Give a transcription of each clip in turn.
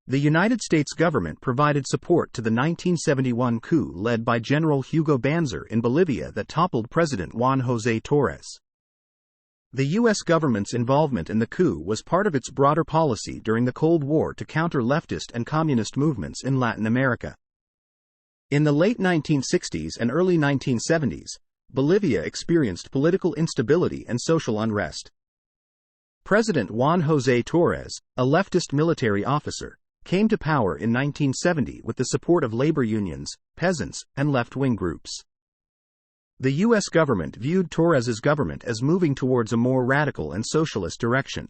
The United States government provided support to the 1971 coup led by General Hugo Banzer in Bolivia that toppled President Juan José Torres. The U.S. government's involvement in the coup was part of its broader policy during the Cold War to counter leftist and communist movements in Latin America. In the late 1960s and early 1970s, Bolivia experienced political instability and social unrest. President Juan José Torres, a leftist military officer, came to power in 1970 with the support of labor unions, peasants, and left-wing groups. The U.S. government viewed Torres's government as moving towards a more radical and socialist direction.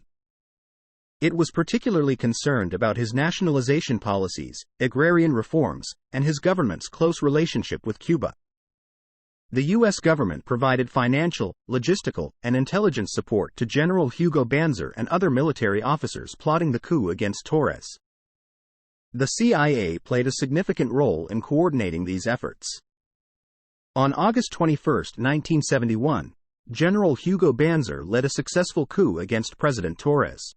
It was particularly concerned about his nationalization policies, agrarian reforms, and his government's close relationship with Cuba. The U.S. government provided financial, logistical, and intelligence support to General Hugo Banzer and other military officers plotting the coup against Torres. The CIA played a significant role in coordinating these efforts. On August 21, 1971, General Hugo Banzer led a successful coup against President Torres.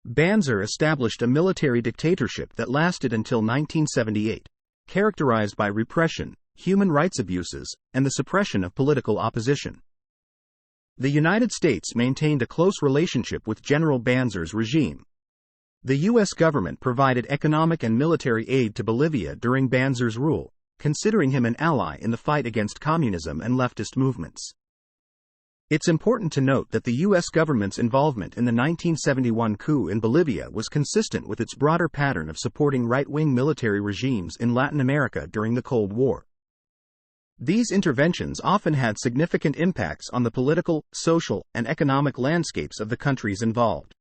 Banzer established a military dictatorship that lasted until 1978, characterized by repression, human rights abuses, and the suppression of political opposition. The United States maintained a close relationship with General Banzer's regime. The U.S. government provided economic and military aid to Bolivia during Banzer's rule, considering him an ally in the fight against communism and leftist movements. It's important to note that the U.S. government's involvement in the 1971 coup in Bolivia was consistent with its broader pattern of supporting right-wing military regimes in Latin America during the Cold War. These interventions often had significant impacts on the political, social, and economic landscapes of the countries involved.